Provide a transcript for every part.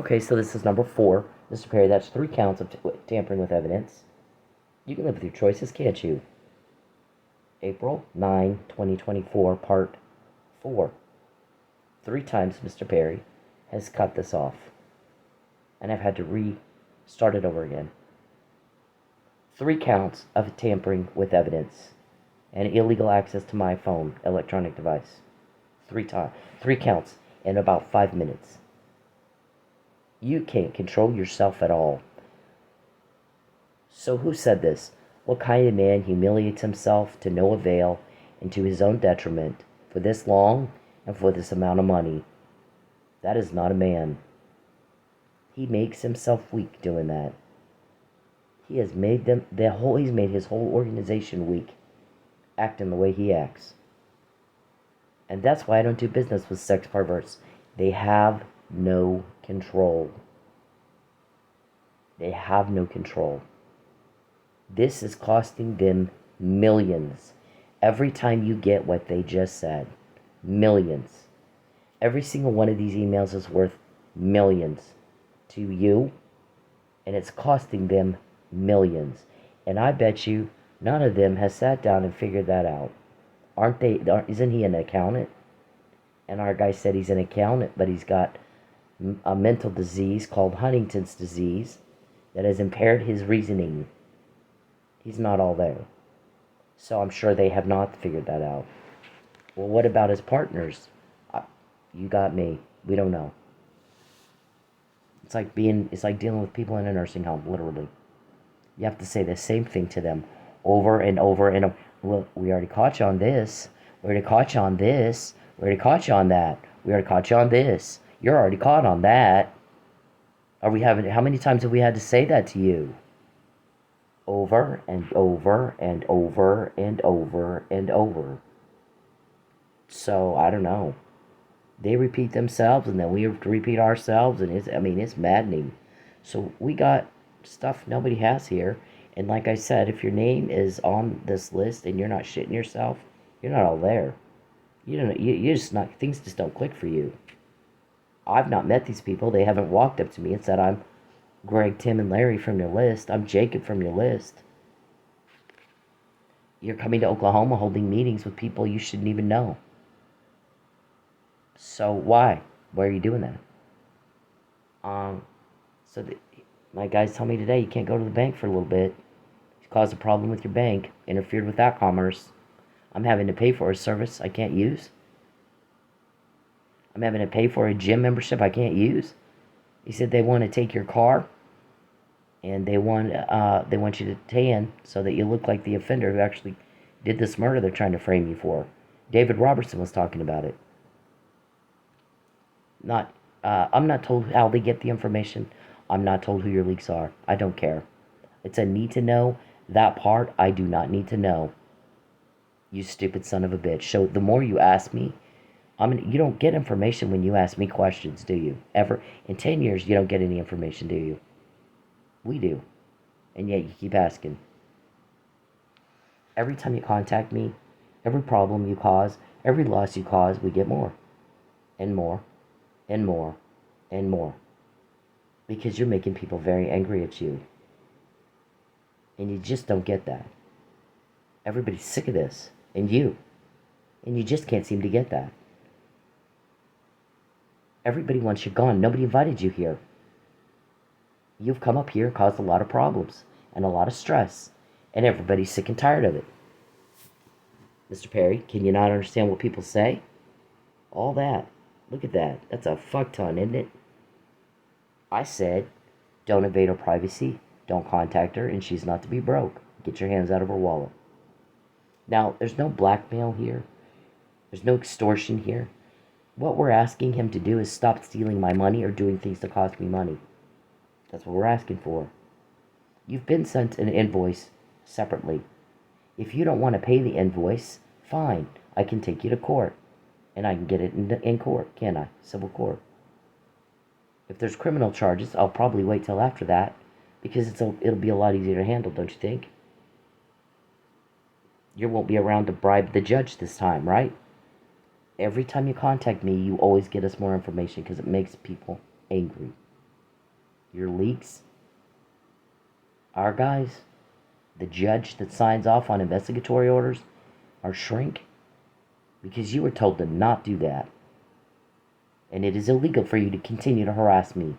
Okay, so this is number 4. Mr. Perry, that's 3 counts of tampering with evidence. You can live with your choices, can't you? April 9, 2024, Part 4. 3 times Mr. Perry has cut this off. And I've had to restart it over again. 3 counts of tampering with evidence and illegal access to my phone, electronic device. 3 counts in about 5 minutes. You can't control yourself at all. So who said this? What kind of man humiliates himself to no avail and to his own detriment for this long and for this amount of money? That is not a man. He makes himself weak doing that. He has made he's made his whole organization weak, acting the way he acts. And that's why I don't do business with sex perverts. They have no control. They have no control. This is costing them millions. Every time you get what they just said. Millions. Every single one of these emails is worth millions to you. And it's costing them millions. And I bet you none of them has sat down and figured that out. Isn't he an accountant? And our guy said he's an accountant, but he's got a mental disease called Huntington's disease that has impaired his reasoning. He's not all there. So I'm sure they have not figured that out. Well, what about his partners? You got me. We don't know. It's like dealing with people in a nursing home, literally. You have to say the same thing to them over and over and over. Well, we already caught you on this. We already caught you on this. We already caught you on that. We already caught you on this. You're already caught on that. How many times have we had to say that to you? Over and over and over and over and over. So, I don't know. They repeat themselves and then we have to repeat ourselves, and it's maddening. So we got stuff nobody has here. And like I said, if your name is on this list and you're not shitting yourself, you're not all there. You just not, things just don't click for you. I've not met these people. They haven't walked up to me and said, I'm Greg, Tim, and Larry from your list. I'm Jacob from your list. You're coming to Oklahoma holding meetings with people you shouldn't even know. So why? Why are you doing that? My guys tell me today you can't go to the bank for a little bit. You caused a problem with your bank, interfered with that commerce. I'm having to pay for a service I can't use. I'm having to pay for a gym membership I can't use. He said they want to take your car, and they want you to tan so that you look like the offender who actually did this murder they're trying to frame you for. David Roberson was talking about it. I'm not told how they get the information. I'm not told who your leaks are. I don't care. It's a need to know. That part I do not need to know. You stupid son of a bitch. So the more you ask me, you don't get information when you ask me questions, do you? Ever. In 10 years, you don't get any information, do you? We do. And yet you keep asking. Every time you contact me, every problem you cause, every loss you cause, we get more. And more. And more. And more. Because you're making people very angry at you. And you just don't get that. Everybody's sick of this. And you. And you just can't seem to get that. Everybody wants you gone. Nobody invited you here. You've come up here and caused a lot of problems and a lot of stress. And everybody's sick and tired of it. Mr. Perry, can you not understand what people say? All that. Look at that. That's a fuck ton, isn't it? I said, don't invade her privacy. Don't contact her, and she's not to be broke. Get your hands out of her wallet. Now, there's no blackmail here. There's no extortion here. What we're asking him to do is stop stealing my money or doing things to cost me money. That's what we're asking for. You've been sent an invoice separately. If you don't want to pay the invoice, fine. I can take you to court. And I can get it in court, can't I? Civil court. If there's criminal charges, I'll probably wait till after that. Because it'll be a lot easier to handle, don't you think? You won't be around to bribe the judge this time, right? Every time you contact me, you always get us more information because it makes people angry. your leaks, our guys, the judge that signs off on investigatory orders, our shrink, because you were told to not do that. And it is illegal for you to continue to harass me.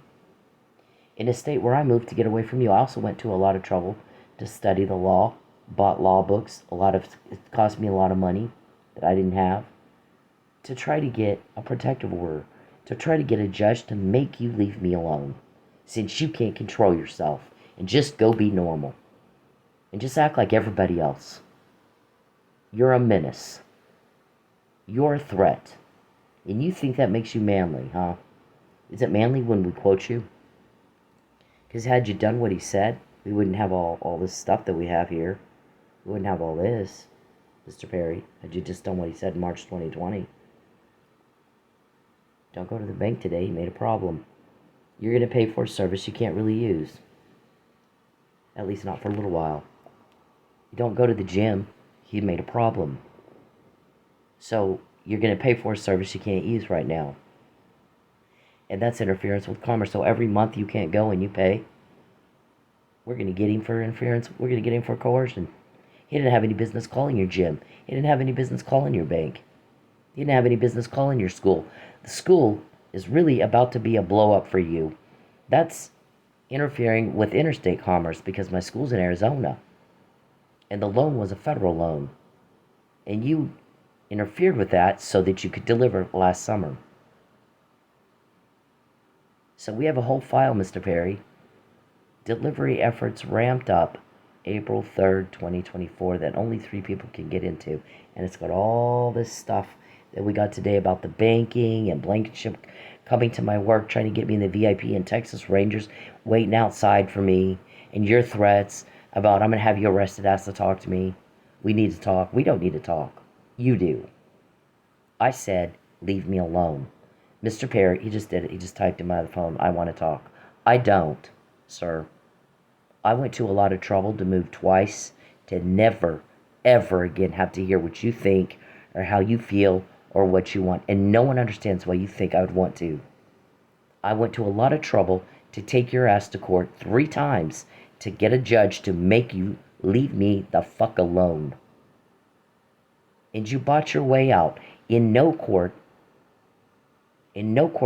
In a state where I moved to get away from you, I also went to a lot of trouble to study the law, bought law books, it cost me a lot of money that I didn't have, to try to get a protective order, to try to get a judge to make you leave me alone, since you can't control yourself, and just go be normal, and just act like everybody else. You're a menace. You're a threat. And you think that makes you manly, huh? Is it manly when we quote you? Because had you done what he said, we wouldn't have all this stuff that we have here. We wouldn't have all this, Mr. Perry. Had you just done what he said in March 2020. Don't go to the bank today. He made a problem. You're going to pay for a service you can't really use. At least not for a little while. You don't go to the gym. He made a problem. So you're going to pay for a service you can't use right now. And that's interference with commerce. So every month you can't go and you pay. We're going to get him for interference. We're going to get him for coercion. He didn't have any business calling your gym. He didn't have any business calling your bank. He didn't have any business calling your school. The school is really about to be a blow up for you. That's interfering with interstate commerce because my school's in Arizona. And the loan was a federal loan. And you interfered with that so that you could deliver last summer. So we have a whole file, Mr. Perry. Delivery efforts ramped up April 3rd, 2024 that only 3 people can get into. And it's got all this stuff that we got today about the banking and Blankenship coming to my work, trying to get me in the VIP, and Texas Rangers waiting outside for me, and your threats about I'm going to have you arrested, ask to talk to me. We need to talk. We don't need to talk. You do. I said, leave me alone. Mr. Perry, he just did it. He just typed in my phone, I want to talk. I don't, sir. I went to a lot of trouble to move twice to never, ever again have to hear what you think or how you feel or what you want. And no one understands why you think I would want to. I went to a lot of trouble to take your ass to court 3 times to get a judge to make you leave me the fuck alone. And you bought your way out. In no court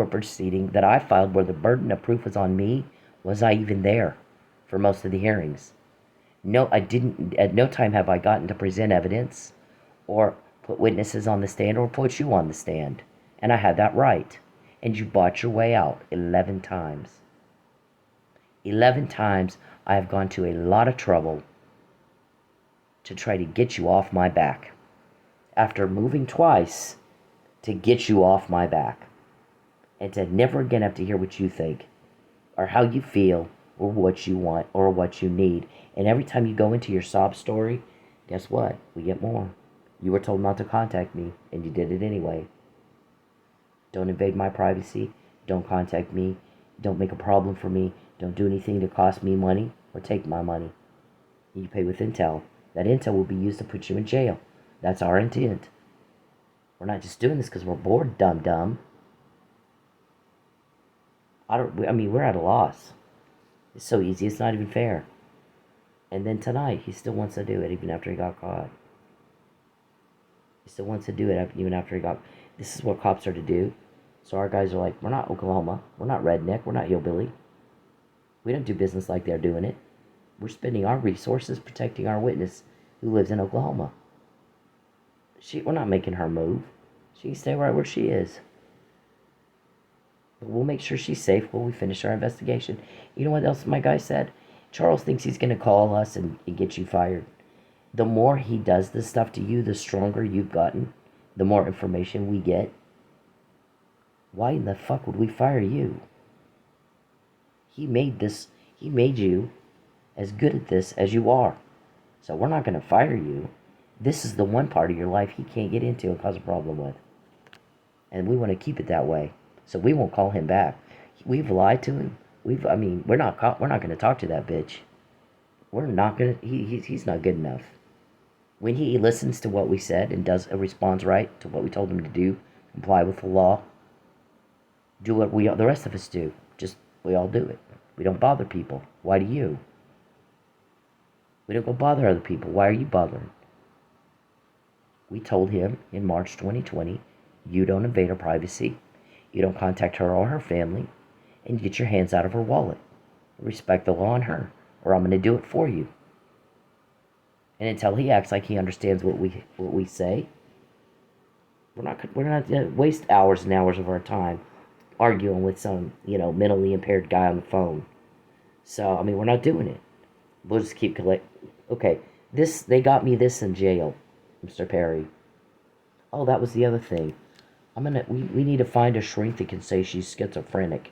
proceeding that I filed where the burden of proof was on me, was I even there for most of the hearings. No, I didn't. At no time have I gotten to present evidence or put witnesses on the stand or put you on the stand. And I had that right. And you bought your way out 11 times. 11 times I have gone to a lot of trouble to try to get you off my back. After moving twice to get you off my back. And to never again have to hear what you think or how you feel or what you want or what you need. And every time you go into your sob story, guess what? We get more. You were told not to contact me, and you did it anyway. Don't invade my privacy. Don't contact me. Don't make a problem for me. Don't do anything to cost me money or take my money. You pay with intel. That intel will be used to put you in jail. That's our intent. We're not just doing this because we're bored, dumb. We're at a loss. It's so easy, it's not even fair. And then tonight, he still wants to do it even after he got caught. He still wants to do it even after he got... This is what cops are to do. So our guys are like, we're not Oklahoma. We're not redneck. We're not hillbilly. We don't do business like they're doing it. We're spending our resources protecting our witness who lives in Oklahoma. We're not making her move. She can stay right where she is. But we'll make sure she's safe while we finish our investigation. You know what else my guy said? Charles thinks he's going to call us and get you fired. The more he does this stuff to you, the stronger you've gotten. The more information we get. Why in the fuck would we fire you? He made you as good at this as you are. So we're not going to fire you. This is the one part of your life he can't get into and cause a problem with. And we want to keep it that way. So we won't call him back. We've lied to him. We're not going to talk to that bitch. We're not going to, he's not good enough. When he listens to what we said and responds right to what we told him to do, comply with the law, do what the rest of us do. Just We all do it. We don't bother people. Why do you? We don't go bother other people. Why are you bothering? We told him in March 2020, you don't invade her privacy. You don't contact her or her family. And you get your hands out of her wallet. Respect the law on her, or I'm going to do it for you. And until he acts like he understands what we say, we're not going to waste hours and hours of our time arguing with some, mentally impaired guy on the phone. So, we're not doing it. We'll just keep Okay, they got me this in jail, Mr. Perry. Oh, that was the other thing. We need to find a shrink that can say she's schizophrenic.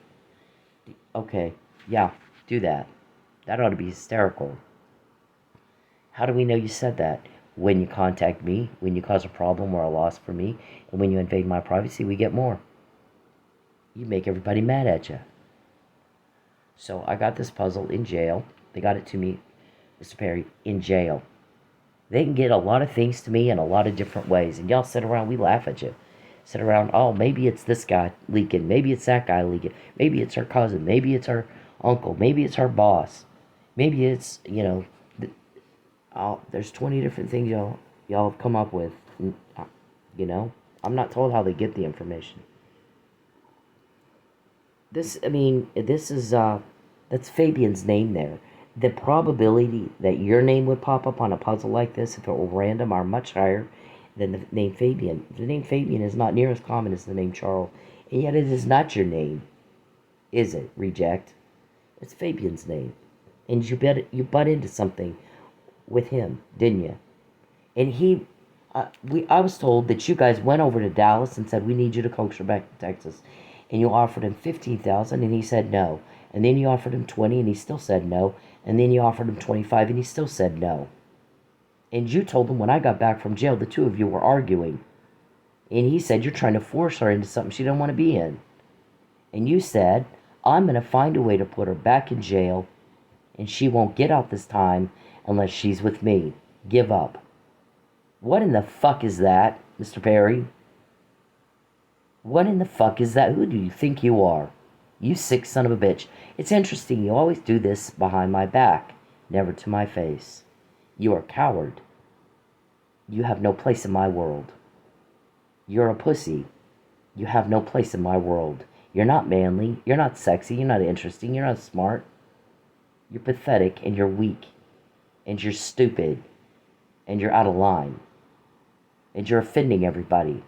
Okay, yeah, do that. That ought to be hysterical. How do we know you said that? When you contact me, when you cause a problem or a loss for me, and when you invade my privacy, we get more. You make everybody mad at you. So I got this puzzle in jail. They got it to me, Mr. Perry, in jail. They can get a lot of things to me in a lot of different ways. And y'all sit around, we laugh at you. Sit around, oh, maybe it's this guy leaking. Maybe it's that guy leaking. Maybe it's her cousin. Maybe it's her uncle. Maybe it's her boss. Maybe it's, there's 20 different things y'all have come up with. I'm not told how they get the information. This is, that's Fabian's name there. The probability that your name would pop up on a puzzle like this, if it were random, are much higher than the name Fabian. The name Fabian is not near as common as the name Charles, and yet it is not your name, is it, reject? It's Fabian's name. And you butt into something with him, didn't you? And I was told that you guys went over to Dallas and said, we need you to coax her back to Texas. And you offered him $15,000 and he said no. And then you offered him $20,000 and he still said no. And then you offered him $25,000 and he still said no. And you told him when I got back from jail, the two of you were arguing. And he said, you're trying to force her into something she don't want to be in. And you said, I'm going to find a way to put her back in jail and she won't get out this time unless she's with me. Give up. What in the fuck is that, Mr. Perry? What in the fuck is that? Who do you think you are? You sick son of a bitch. It's interesting, you always do this behind my back, never to my face. You are a coward. You have no place in my world. You're a pussy. You have no place in my world. You're not manly. You're not sexy. You're not interesting. You're not smart. You're pathetic and you're weak. And you're stupid. And you're out of line. And you're offending everybody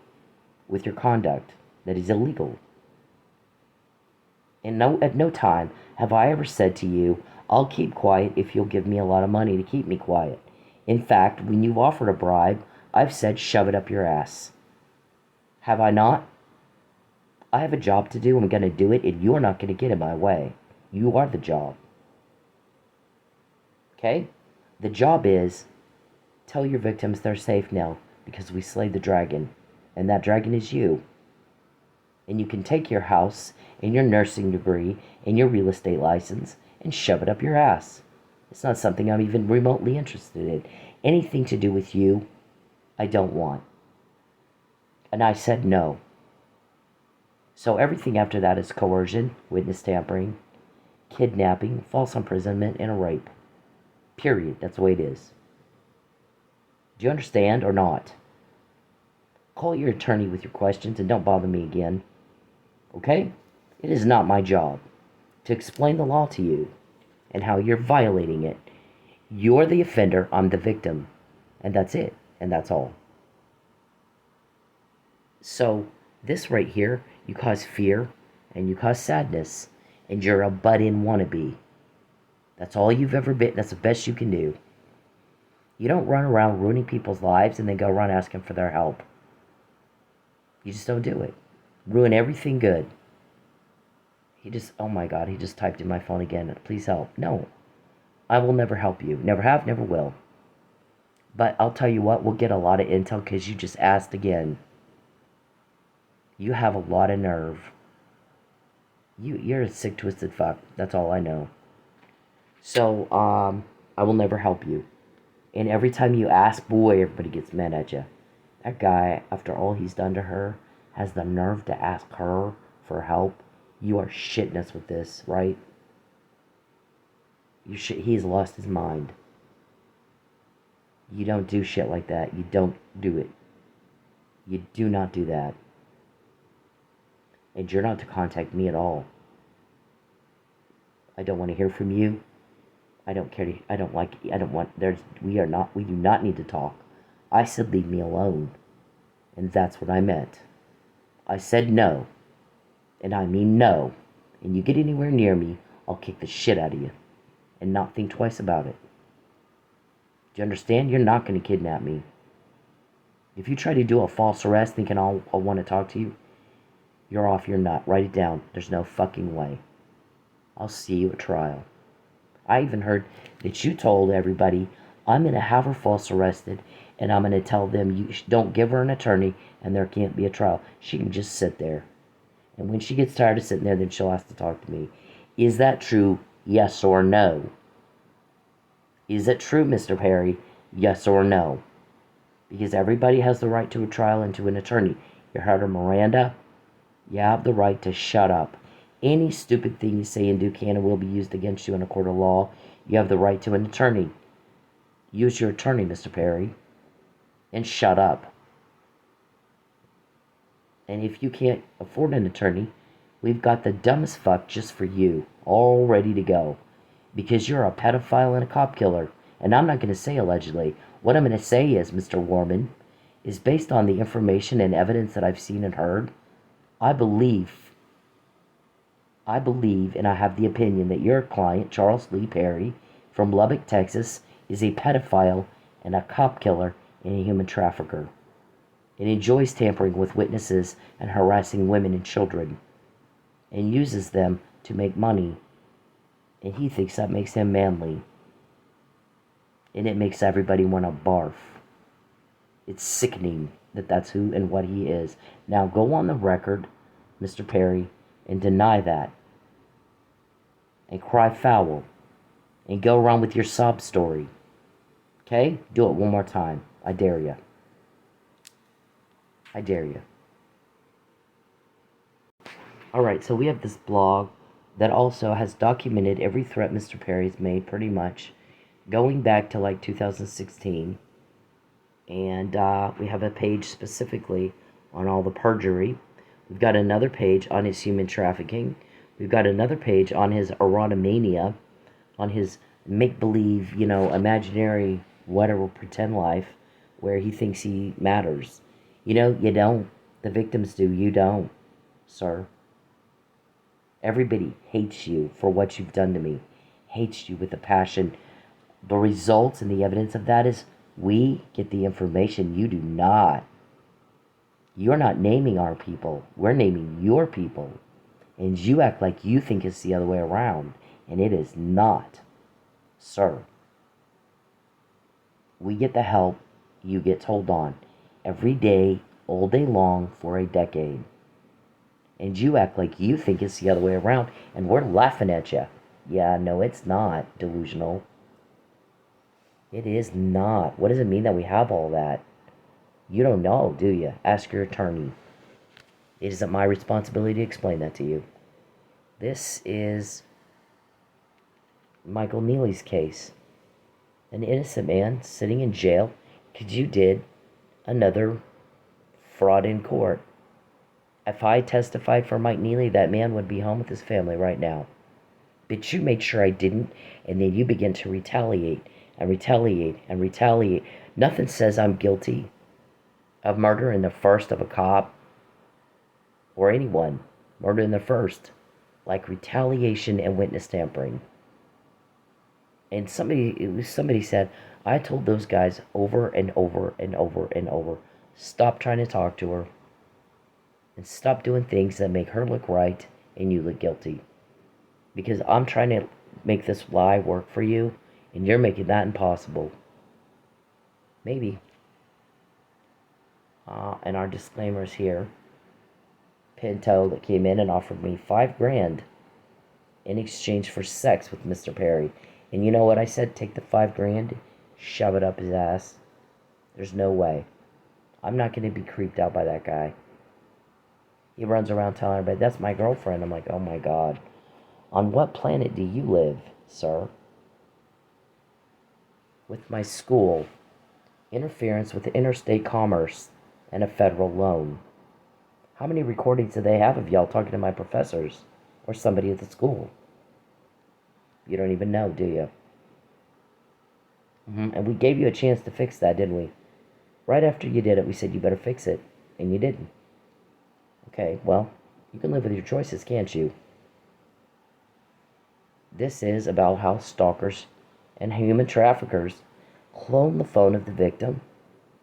with your conduct that is illegal. And at no time have I ever said to you, I'll keep quiet if you'll give me a lot of money to keep me quiet. In fact, when you've offered a bribe, I've said shove it up your ass. Have I not? I have a job to do. I'm going to do it, and you're not going to get in my way. You are the job. Okay? The job is tell your victims they're safe now because we slayed the dragon, and that dragon is you. And you can take your house and your nursing degree and your real estate license and shove it up your ass. It's not something I'm even remotely interested in. Anything to do with you, I don't want. And I said no. So everything after that is coercion, witness tampering, kidnapping, false imprisonment, and a rape. Period. That's the way it is. Do you understand or not? Call your attorney with your questions and don't bother me again. Okay? It is not my job to explain the law to you and how you're violating it. You're the offender, I'm the victim. And that's it. And that's all. So, this right here, you cause fear and you cause sadness. And you're a butt-in wannabe. That's all you've ever been. That's the best you can do. You don't run around ruining people's lives and then go around asking for their help. You just don't do it. Ruin everything good. Oh my God, he just typed in my phone again. Please help. No, I will never help you. Never have, never will. But I'll tell you what, we'll get a lot of intel because you just asked again. You have a lot of nerve. You're a sick, twisted fuck. That's all I know. So, I will never help you. And every time you ask, boy, everybody gets mad at you. That guy, after all he's done to her, has the nerve to ask her for help. You are shitting us with this, right? He's lost his mind. You don't do shit like that. You don't do it. You do not do that. And you're not to contact me at all. I don't want to hear from you. I don't care. I don't like. I don't want. We do not need to talk. I said leave me alone. And that's what I meant. I said no. And I mean no. And you get anywhere near me, I'll kick the shit out of you. And not think twice about it. Do you understand? You're not going to kidnap me. If you try to do a false arrest thinking I'll want to talk to you, you're off your nut. Write it down. There's no fucking way. I'll see you at trial. I even heard that you told everybody, I'm going to have her false arrested, and I'm going to tell them you don't give her an attorney, and there can't be a trial. She can just sit there. And when she gets tired of sitting there, then she'll ask to talk to me. Is that true? Yes or no? Is it true, Mr. Perry? Yes or no? Because everybody has the right to a trial and to an attorney. You heard her, Miranda? You have the right to shut up. Any stupid thing you say and do can and will be used against you in a court of law. You have the right to an attorney. Use your attorney, Mr. Perry. And shut up. And if you can't afford an attorney, we've got the dumbest fuck just for you, all ready to go. Because you're a pedophile and a cop killer. And I'm not going to say allegedly. What I'm going to say is, Mr. Warman, is based on the information and evidence that I've seen and heard, I believe, and I have the opinion that your client, Charles Lee Perry, from Lubbock, Texas, is a pedophile and a cop killer and a human trafficker. And enjoys tampering with witnesses and harassing women and children. And uses them to make money. And he thinks that makes him manly. And it makes everybody want to barf. It's sickening that that's who and what he is. Now go on the record, Mr. Perry, and deny that. And cry foul. And go around with your sob story. Okay? Do it one more time. I dare you. I dare you. Alright, so we have this blog that also has documented every threat Mr. Perry's made, pretty much, going back to like 2016. And we have a page specifically on all the perjury. We've got another page on his human trafficking. We've got another page on his erotomania, on his make-believe, imaginary, whatever, pretend life, where he thinks he matters. You don't. The victims do. You don't, sir. Everybody hates you for what you've done to me. Hates you with a passion. The results and the evidence of that is we get the information. You do not. You're not naming our people. We're naming your people. And you act like you think it's the other way around. And it is not, sir. We get the help. You get told on. Every day, all day long, for a decade. And you act like you think it's the other way around, and we're laughing at you. Yeah, no, it's not delusional. It is not. What does it mean that we have all that? You don't know, do you? Ask your attorney. It isn't my responsibility to explain that to you. This is Michael Neely's case. An innocent man sitting in jail because you did another fraud in court. If I testified for Mike Neely, that man would be home with his family right now. But you made sure I didn't, and then you begin to retaliate and retaliate and retaliate. Nothing says I'm guilty of murder in the first of a cop or anyone. Murder in the first. Like retaliation and witness tampering. And somebody said, I told those guys over and over and over and over, stop trying to talk to her. And stop doing things that make her look right and you look guilty. Because I'm trying to make this lie work for you, and you're making that impossible. Maybe. And our disclaimers here. Pinto that came in and offered me $5,000 in exchange for sex with Mr. Perry. And you know what I said? Take the $5,000, shove it up his ass. There's no way. I'm not going to be creeped out by that guy. He runs around telling everybody, that's my girlfriend. I'm like, oh my God. On what planet do you live, sir? With my school, interference with interstate commerce, and a federal loan. How many recordings do they have of y'all talking to my professors or somebody at the school? You don't even know, do you? And we gave you a chance to fix that, didn't we? Right after you did it, we said you better fix it, and you didn't. Okay, well, you can live with your choices, can't you? This is about how stalkers and human traffickers clone the phone of the victim.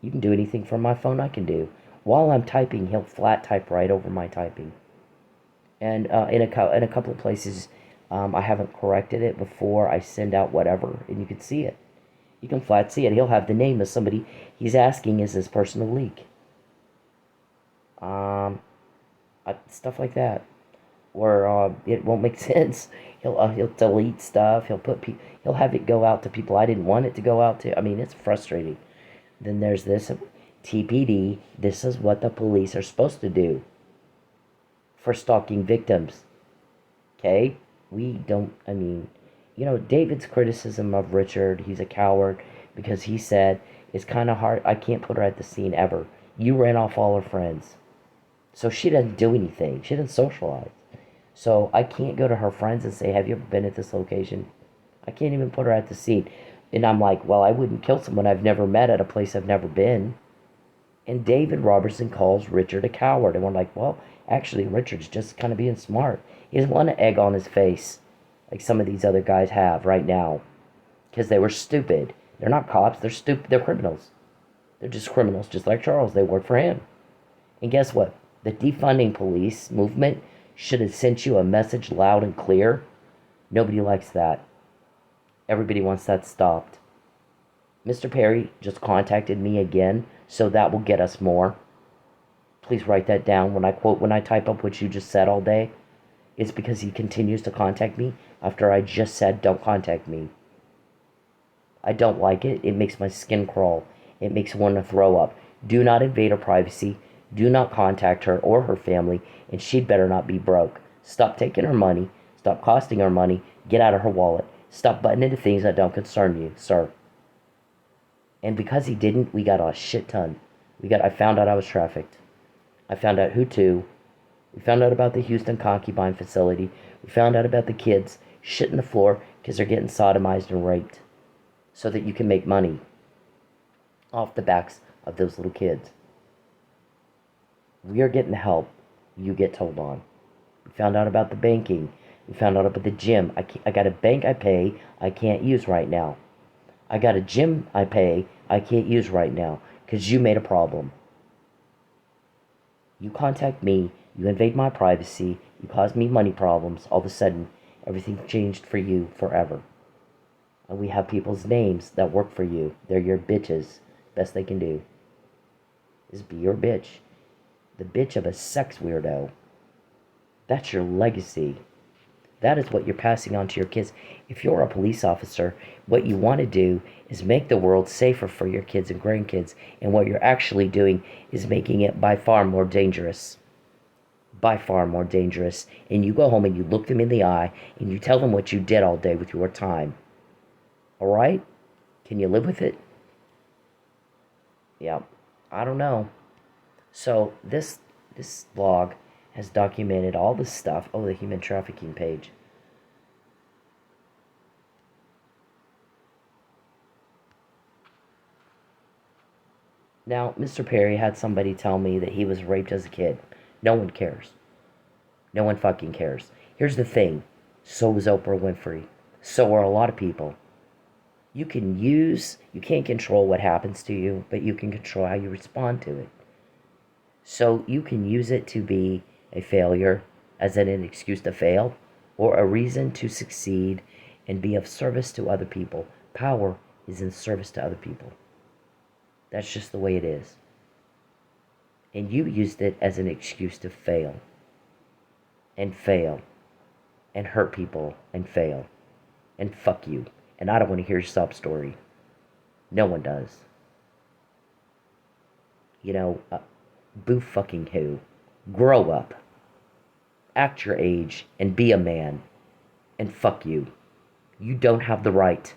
You can do anything from my phone I can do. While I'm typing, he'll flat type right over my typing. And in a couple of places, I haven't corrected it before I send out whatever, and you can see it. You can flat see it. He'll have the name of somebody he's asking, is this person a leak? Stuff like that. Or it won't make sense. He'll delete stuff. He'll have it go out to people I didn't want it to go out to. I mean, it's frustrating. Then there's this TPD. This is what the police are supposed to do for stalking victims. Okay? We don't, I mean, David's criticism of Richard, he's a coward because he said, it's kind of hard. I can't put her at the scene ever. You ran off all her friends. So she doesn't do anything. She doesn't socialize. So I can't go to her friends and say, have you ever been at this location? I can't even put her at the scene. And I'm like, well, I wouldn't kill someone I've never met at a place I've never been. And David Roberson calls Richard a coward. And we're like, well, actually, Richard's just kind of being smart. He doesn't want an egg on his face like some of these other guys have right now. Because they were stupid. They're not cops. They're stupid. They're criminals. They're just criminals, just like Charles. They work for him. And guess what? The defunding police movement should have sent you a message loud and clear. Nobody likes that. Everybody wants that stopped. Mr. Perry just contacted me again, so that will get us more. Please write that down. When I type up what you just said all day, it's because he continues to contact me after I just said don't contact me. I don't like it. It makes my skin crawl. It makes me want to throw up. Do not invade her privacy. Do not contact her or her family, and she'd better not be broke. Stop taking her money. Stop costing her money. Get out of her wallet. Stop butting into things that don't concern you, sir. And because he didn't, we got a shit ton. I found out I was trafficked. I found out who to. We found out about the Houston concubine facility. We found out about the kids shitting the floor because they're getting sodomized and raped so that you can make money off the backs of those little kids. We are getting the help you get told on. We found out about the banking. We found out about the gym. I got a bank I pay I can't use right now. I got a gym I pay I can't use right now because you made a problem. You contact me, you invade my privacy, you cause me money problems, all of a sudden everything changed for you forever. And we have people's names that work for you. They're your bitches. Best they can do is be your bitch. The bitch of a sex weirdo. That's your legacy. That is what you're passing on to your kids. If you're a police officer, what you want to do is make the world safer for your kids and grandkids. And what you're actually doing is making it by far more dangerous. By far more dangerous. And you go home and you look them in the eye and you tell them what you did all day with your time. All right? Can you live with it? Yeah. I don't know. So this blog has documented all this stuff. Oh, the human trafficking page. Now, Mr. Perry had somebody tell me that he was raped as a kid. No one cares. No one fucking cares. Here's the thing. So was Oprah Winfrey. So are a lot of people. You can't control what happens to you, but you can control how you respond to it. So you can use it to be a failure, as in an excuse to fail, or a reason to succeed and be of service to other people. Power is in service to other people. That's just the way it is. And you used it as an excuse to fail, and hurt people, and fail, and fuck you. And I don't want to hear your sob story. No one does. Boo fucking who. Grow up. act your age, and be a man. And fuck you. You don't have the right